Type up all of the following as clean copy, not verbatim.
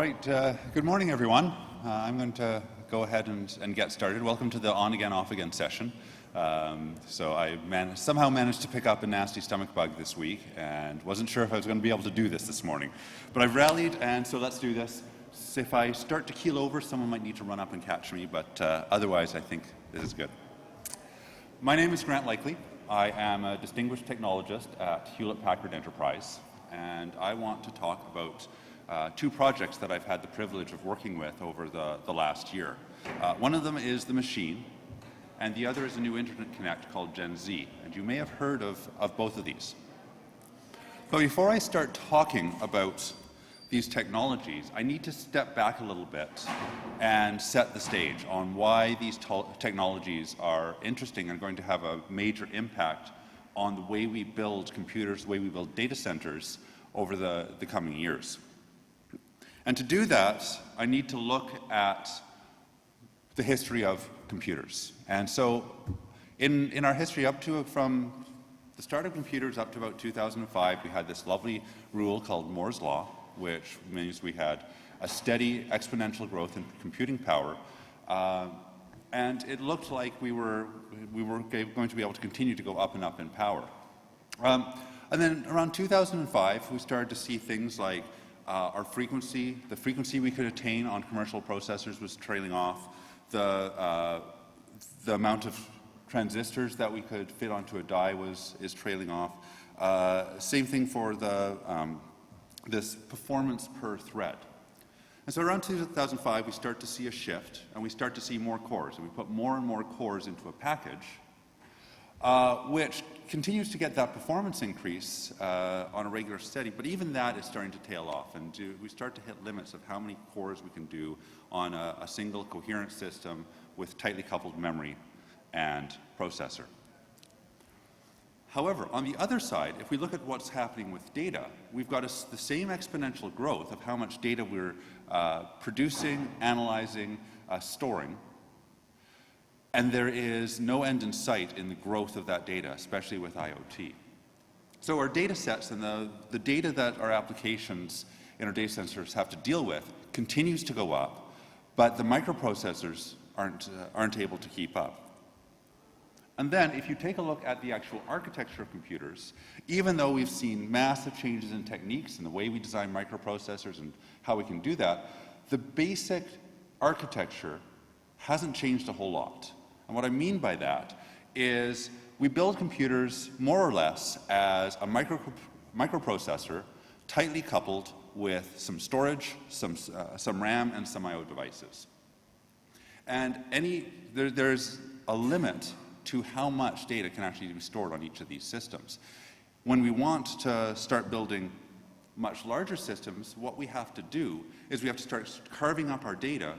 right, good morning everyone. I'm going to go ahead and get started. Welcome to the on again, off again session. So I somehow managed to pick up a nasty stomach bug this week and wasn't sure if I was going to be able to do this morning. But I've rallied, and so let's do this. If I start to keel over, someone might need to run up and catch me, but otherwise I think this is good. My name is Grant Likely. I am a distinguished technologist at Hewlett Packard Enterprise, and I want to talk about two projects that I've had the privilege of working with over the last year. One of them is the machine, and the other is a new interconnect called Gen Z, and you may have heard of both of these. But before I start talking about these technologies, I need to step back a little bit and set the stage on why these technologies are interesting and going to have a major impact on the way we build computers, the way we build data centers over the coming years. And to do that, I need to look at the history of computers. And so in our history from the start of computers up to about 2005, we had this lovely rule called Moore's Law, which means we had a steady exponential growth in computing power. And it looked like we were going to be able to continue to go up and up in power. And then around 2005, we started to see things like the frequency we could attain on commercial processors was trailing off. The amount of transistors that we could fit onto a die is trailing off. Same thing for this performance per thread. And so around 2005, we start to see a shift, and we start to see more cores, and we put more and more cores into a package, which continues to get that performance increase on a regular steady, but even that is starting to tail off, and we start to hit limits of how many cores we can do on a single coherent system with tightly coupled memory and processor. However, on the other side, if we look at what's happening with data, we've got the same exponential growth of how much data we're producing, analyzing, storing, and there is no end in sight in the growth of that data, especially with IoT. So our data sets and the data that our applications in our data centers have to deal with continues to go up, but the microprocessors aren't able to keep up. And then if you take a look at the actual architecture of computers, even though we've seen massive changes in techniques and the way we design microprocessors and how we can do that, the basic architecture hasn't changed a whole lot. And what I mean by that is we build computers more or less as a microprocessor tightly coupled with some storage, some RAM, and some I/O devices. And there's a limit to how much data can actually be stored on each of these systems. When we want to start building much larger systems, what we have to do is we have to start carving up our data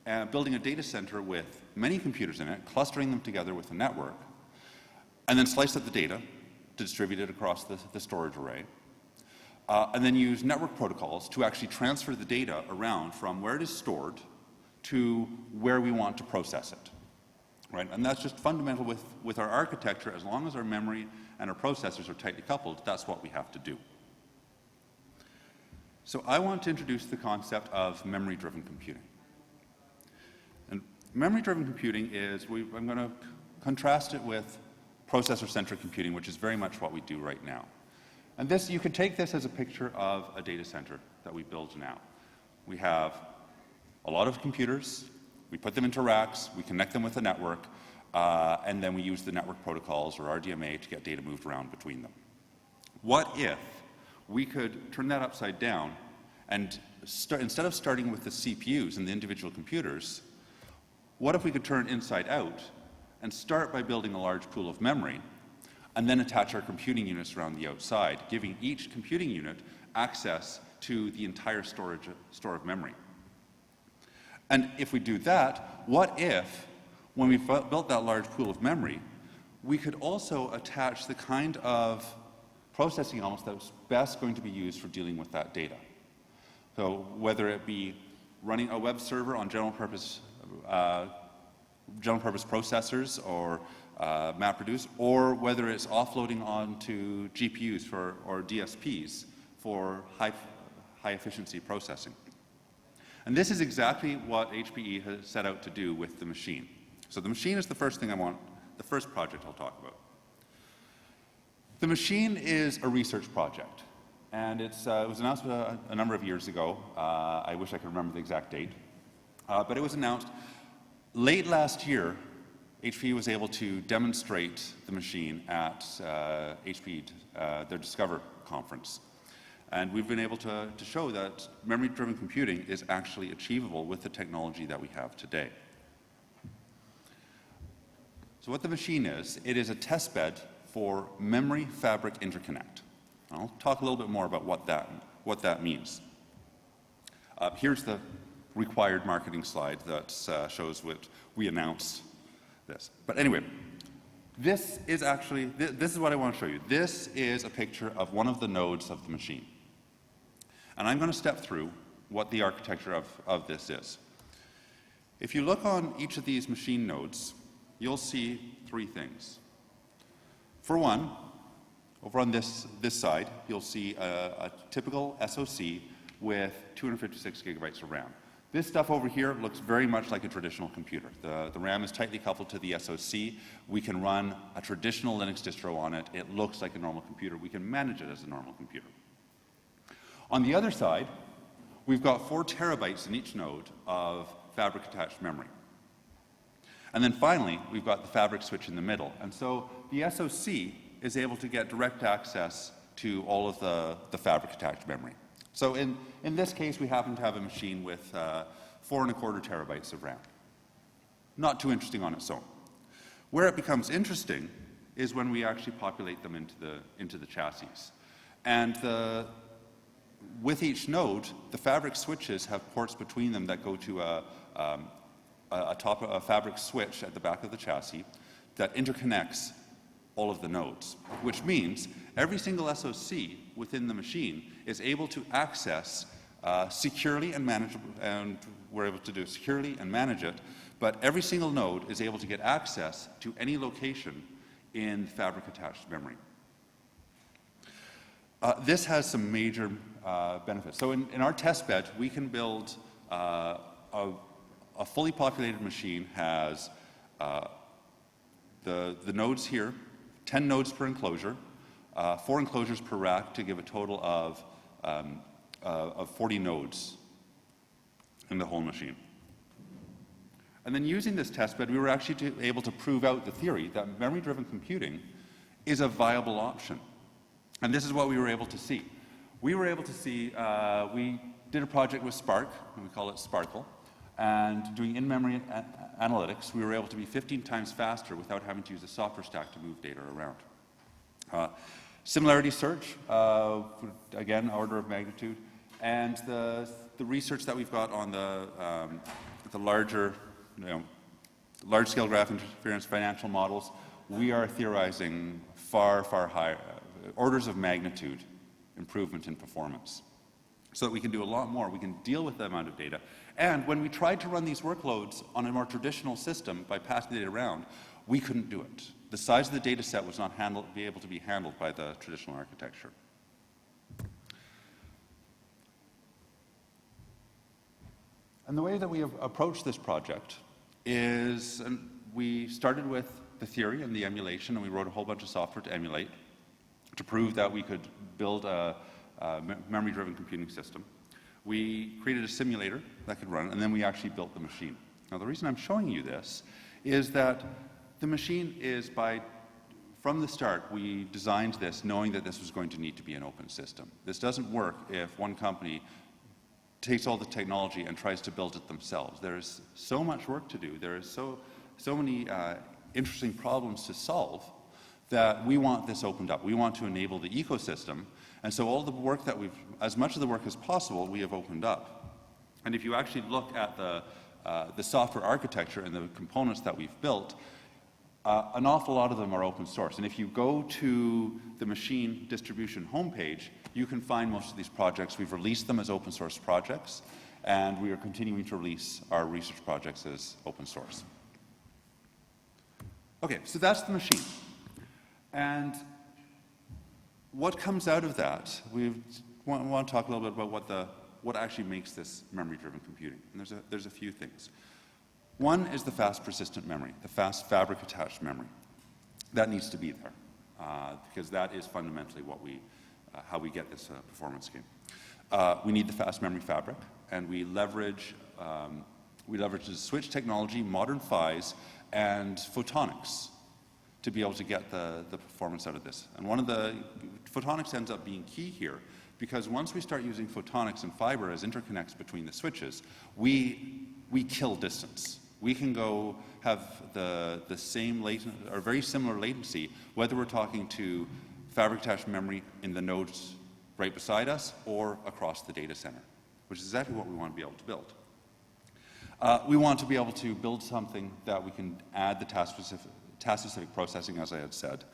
and building a data center with many computers in it, clustering them together with a network, and then slice up the data to distribute it across the storage array, and then use network protocols to actually transfer the data around from where it is stored to where we want to process it. Right? And that's just fundamental with our architecture. As long as our memory and our processors are tightly coupled, that's what we have to do. So I want to introduce the concept of memory-driven computing. And memory-driven computing is, I'm going to contrast it with processor-centric computing, which is very much what we do right now. And you could take this as a picture of a data center that we build now. We have a lot of computers. We put them into racks, we connect them with a network, and then we use the network protocols or RDMA to get data moved around between them. What if we could turn that upside down and instead of starting with the CPUs and the individual computers, what if we could turn inside out and start by building a large pool of memory and then attach our computing units around the outside, giving each computing unit access to the entire store of memory? And if we do that, what if, when we've built that large pool of memory, we could also attach the kind of processing elements that's best going to be used for dealing with that data? So whether it be running a web server on general purpose processors or MapReduce, or whether it's offloading onto GPUs or DSPs for high efficiency processing. And this is exactly what HPE has set out to do with the machine. So the machine is the first thing the first project I'll talk about. The machine is a research project, and it was announced a number of years ago. I wish I could remember the exact date, but it was announced late last year. HPE was able to demonstrate the machine at HPE, their Discover conference. And we've been able to show that memory-driven computing is actually achievable with the technology that we have today. So what the machine is, it is a test bed for memory fabric interconnect. I'll talk a little bit more about what that means. Here's the required marketing slide that shows what we announced this. But anyway, this is what I want to show you. This is a picture of one of the nodes of the machine. And I'm going to step through what the architecture of this is. If you look on each of these machine nodes, you'll see three things. For one, over on this side, you'll see a typical SoC with 256 gigabytes of RAM. This stuff over here looks very much like a traditional computer. The RAM is tightly coupled to the SoC. We can run a traditional Linux distro on it. It looks like a normal computer. We can manage it as a normal computer. On the other side, we've got 4 terabytes in each node of fabric-attached memory. And then finally, we've got the fabric switch in the middle. And so the SoC is able to get direct access to all of the fabric-attached memory. So in this case, we happen to have a machine with 4.25 terabytes of RAM. Not too interesting on its own. Where it becomes interesting is when we actually populate them into the chassis. And with each node, the fabric switches have ports between them that go to a fabric switch at the back of the chassis that interconnects all of the nodes, which means every single SoC within the machine is able to access securely and manageable, and we're able to do it securely and manage it, but every single node is able to get access to any location in fabric-attached memory. This has some major benefits. So in our test bed, we can build a fully populated machine has the nodes here, 10 nodes per enclosure, 4 enclosures per rack to give a total of 40 nodes in the whole machine. And then using this test bed, we were actually able to prove out the theory that memory-driven computing is a viable option. And this is what we were able to see. We were able to see, we did a project with Spark, and we call it Sparkle, and doing in-memory analytics, we were able to be 15 times faster without having to use a software stack to move data around. Similarity search, again, order of magnitude, and the research that we've got on the larger, large-scale graph interference financial models, we are theorizing far, far higher, orders of magnitude improvement in performance. So that we can do a lot more, we can deal with the amount of data. And when we tried to run these workloads on a more traditional system by passing the data around, we couldn't do it. The size of the data set was not able to be handled by the traditional architecture. And the way that we have approached this project is, and we started with the theory and the emulation, and we wrote a whole bunch of software to emulate, to prove that we could build a memory-driven computing system. We created a simulator that could run, and then we actually built the machine. Now, the reason I'm showing you this is that the machine is from the start, we designed this knowing that this was going to need to be an open system. This doesn't work if one company takes all the technology and tries to build it themselves. There's so much work to do. There is so many interesting problems to solve that we want this opened up. We want to enable the ecosystem. And so all the work that as much of the work as possible, we have opened up. And if you actually look at the software architecture and the components that we've built, an awful lot of them are open source. And if you go to the machine distribution homepage, you can find most of these projects. We've released them as open source projects, and we are continuing to release our research projects as open source. Okay, so that's the machine. And what comes out of that, we want to talk a little bit about what actually makes this memory-driven computing. And there's a few things. One is the fast persistent memory, the fast fabric-attached memory. That needs to be there, because that is fundamentally what how we get this performance gain. We need the fast memory fabric, and we leverage the switch technology, modern PHYs, and photonics to be able to get the performance out of this. And photonics ends up being key here, because once we start using photonics and fiber as interconnects between the switches, we kill distance. We can go have the same or very similar latency, whether we're talking to fabric-attached memory in the nodes right beside us or across the data center, which is exactly what we want to be able to build. We want to be able to build something that we can add the task-specific processing, as I had said,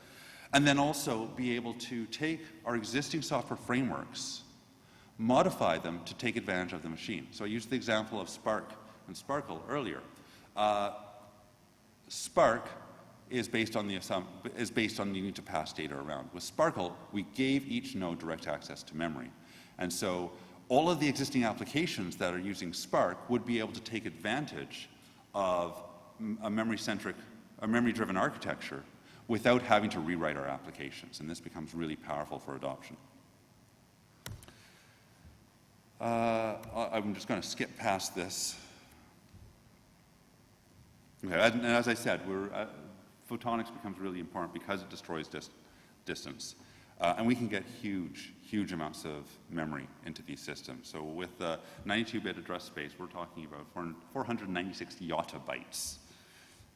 and then also be able to take our existing software frameworks, modify them to take advantage of the machine. So I used the example of Spark and Sparkle earlier. Spark is based on needing to pass data around. With Sparkle, we gave each node direct access to memory, and so all of the existing applications that are using Spark would be able to take advantage of a memory-driven architecture without having to rewrite our applications, and this becomes really powerful for adoption. I'm just going to skip past this. Okay, and as I said, photonics becomes really important because it destroys distance. And we can get huge amounts of memory into these systems. So with the 92-bit address space, we're talking about 496 yottabytes,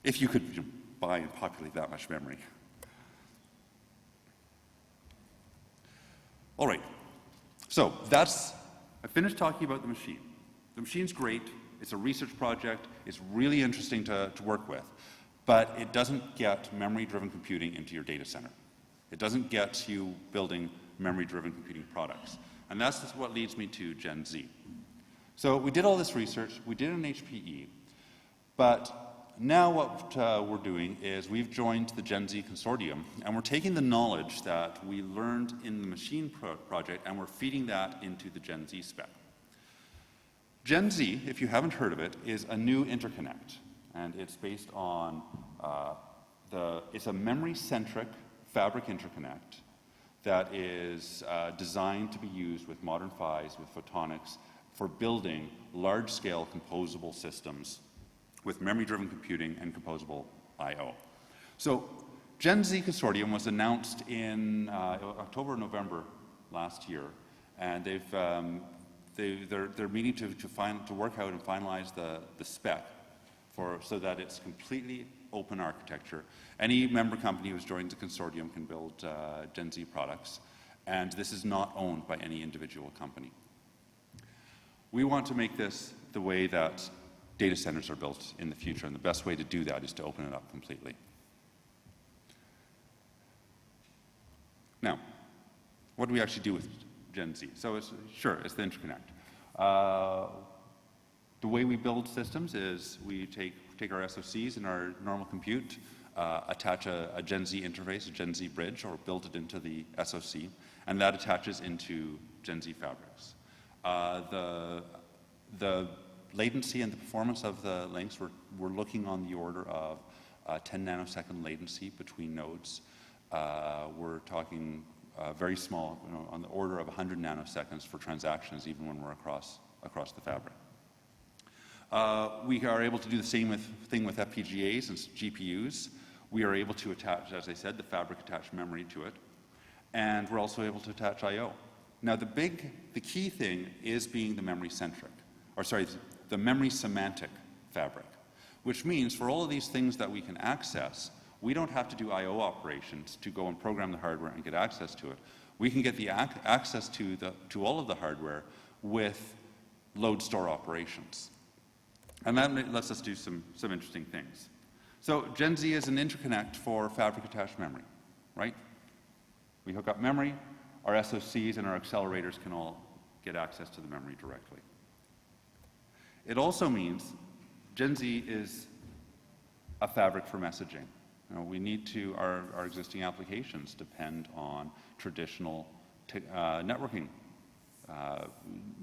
if you could buy and populate that much memory. All right, so I finished talking about the machine. The machine's great. It's a research project. It's really interesting to work with, but it doesn't get memory-driven computing into your data center. It doesn't get you building memory-driven computing products. And that's what leads me to Gen Z. So we did all this research. We did it in HPE. But now what we're doing is we've joined the Gen Z consortium, and we're taking the knowledge that we learned in the machine project, and we're feeding that into the Gen Z spec. Gen Z, if you haven't heard of it, is a new interconnect. And it's based on, it's a memory-centric fabric interconnect that is designed to be used with modern PHYs, with photonics, for building large-scale composable systems with memory-driven computing and composable I/O. So Gen Z Consortium was announced in October, November last year, and they're meeting to work out and finalize the spec so that it's completely open architecture. Any member company who's joined the consortium can build Gen Z products, and this is not owned by any individual company. We want to make this the way that data centers are built in the future, and the best way to do that is to open it up completely. Now, what do we actually do with Gen Z? So it's the interconnect. The way we build systems is we take our SoCs in our normal compute, attach a Gen Z interface, a Gen Z bridge, or build it into the SoC, and that attaches into Gen Z fabrics. The latency and the performance of the links, we're looking on the order of 10 nanosecond latency between nodes. We're talking very small, on the order of 100 nanoseconds for transactions, even when we're across the fabric. We are able to do the same thing with FPGAs and GPUs. We are able to attach, as I said, the fabric-attached memory to it, and we're also able to attach I/O. Now, the key thing is being the memory-centric, the memory-semantic fabric, which means for all of these things that we can access, we don't have to do I/O operations to go and program the hardware and get access to it. We can get the access to all of the hardware with load store operations. And that lets us do some interesting things. So Gen Z is an interconnect for fabric-attached memory, right? We hook up memory, our SoCs and our accelerators can all get access to the memory directly. It also means Gen Z is a fabric for messaging. We need to, our existing applications depend on traditional networking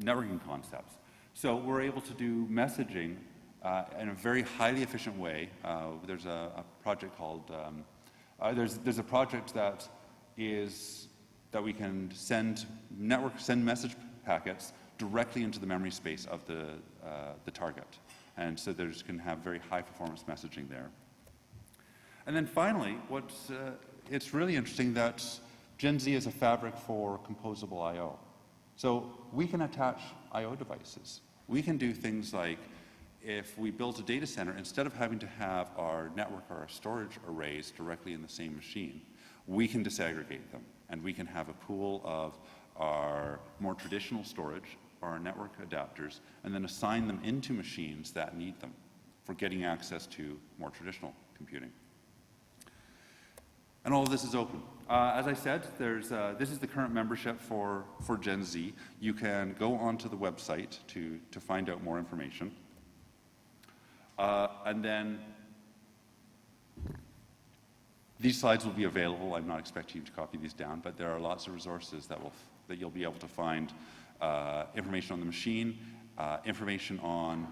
networking concepts. So we're able to do messaging in a very highly efficient way. There's a project called, there's a project that we can send message packets directly into the memory space of the target. And so there's can have very high performance messaging there. And then finally, it's really interesting that Gen Z is a fabric for composable I/O. So we can attach I/O devices. We can do things like, if we build a data center, instead of having to have our network or our storage arrays directly in the same machine, we can disaggregate them, and we can have a pool of our more traditional storage, our network adapters, and then assign them into machines that need them for getting access to more traditional computing. And all of this is open. As I said, this is the current membership for Gen Z. You can go onto the website to find out more information. And then these slides will be available. I'm not expecting you to copy these down, but there are lots of resources that you'll be able to find information on the machine, information on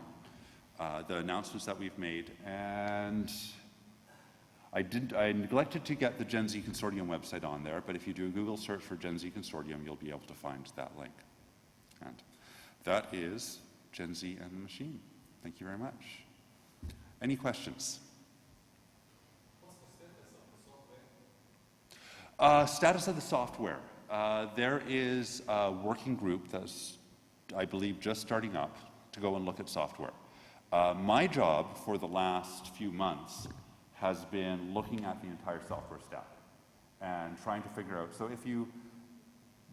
the announcements that we've made, and I neglected to get the Gen Z Consortium website on there, but if you do a Google search for Gen Z Consortium, you'll be able to find that link. And that is Gen Z and the machine. Thank you very much. Any questions? What's the status of the software? Status of the software. There is a working group that's, I believe, just starting up to go and look at software. My job for the last few months has been looking at the entire software stack and trying to figure out, so if you,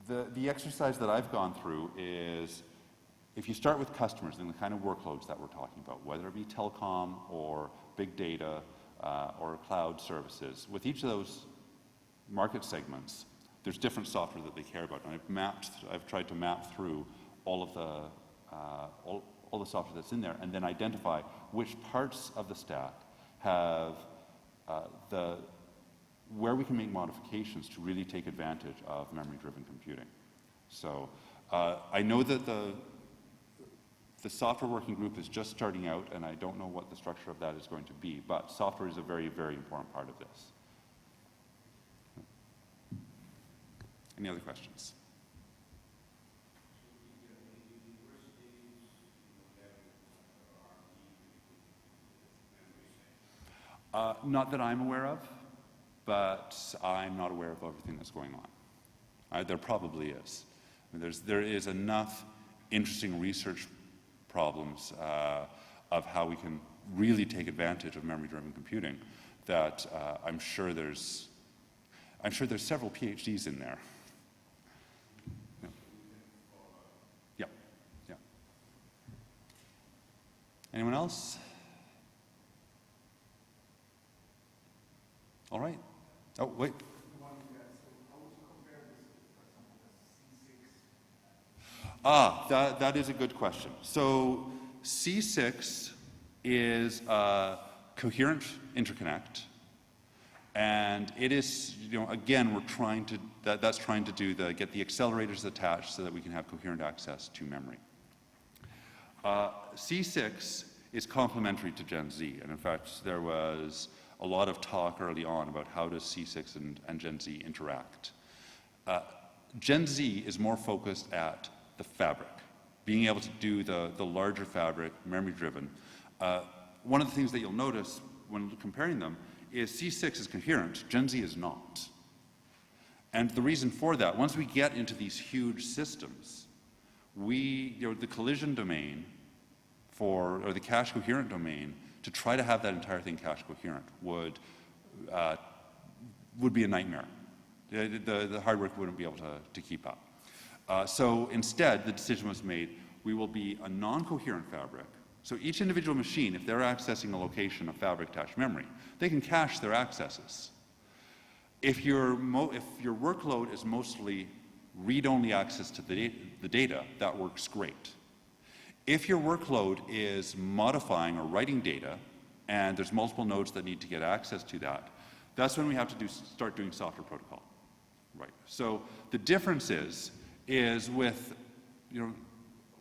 the exercise that I've gone through is, if you start with customers and the kind of workloads that we're talking about, whether it be telecom or big data or cloud services, with each of those market segments, there's different software that they care about. And I've tried to map through all of all the software that's in there and then identify which parts of the stack have where we can make modifications to really take advantage of memory-driven computing. So I know that the software working group is just starting out, and I don't know what the structure of that is going to be, but software is a very, very important part of this. Any other questions? Not that I'm aware of, but I'm not aware of everything that's going on. There probably is. I mean, there is enough interesting research problems of how we can really take advantage of memory-driven computing that I'm sure there's several PhDs in there. Yeah. Yeah. Anyone else? All right. Oh, wait. That is a good question. So C6 is a coherent interconnect, and it is, again, we're trying to, that's trying to do get the accelerators attached so that we can have coherent access to memory. C6 is complementary to Gen Z, and in fact, there was a lot of talk early on about how does C6 and Gen Z interact. Gen Z is more focused at the fabric, being able to do the larger fabric, memory-driven. One of the things that you'll notice when comparing them is C6 is coherent, Gen Z is not. And the reason for that, once we get into these huge systems, the collision domain or the cache coherent domain, to try to have that entire thing cache coherent would be a nightmare. The hardware wouldn't be able to keep up. So instead, the decision was made, we will be a non-coherent fabric. So each individual machine, if they're accessing a location of fabric-attached memory, they can cache their accesses. If your workload is mostly read-only access to the data, that works great. If your workload is modifying or writing data, and there's multiple nodes that need to get access to that, that's when we have to start doing software protocol. Right. So the difference is with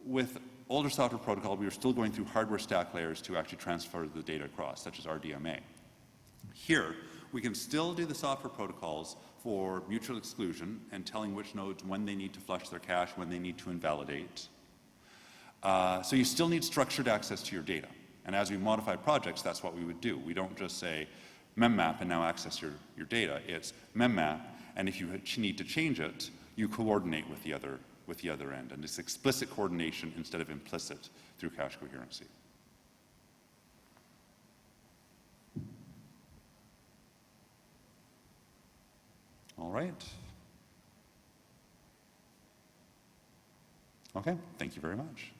with older software protocol, we were still going through hardware stack layers to actually transfer the data across, such as RDMA. Here, we can still do the software protocols for mutual exclusion and telling which nodes when they need to flush their cache, when they need to invalidate. So you still need structured access to your data. And as we modify projects, that's what we would do. We don't just say memmap and now access your data. It's memmap, and if you need to change it, you coordinate with the other end. And it's explicit coordination instead of implicit through cache coherency. All right. Okay, thank you very much.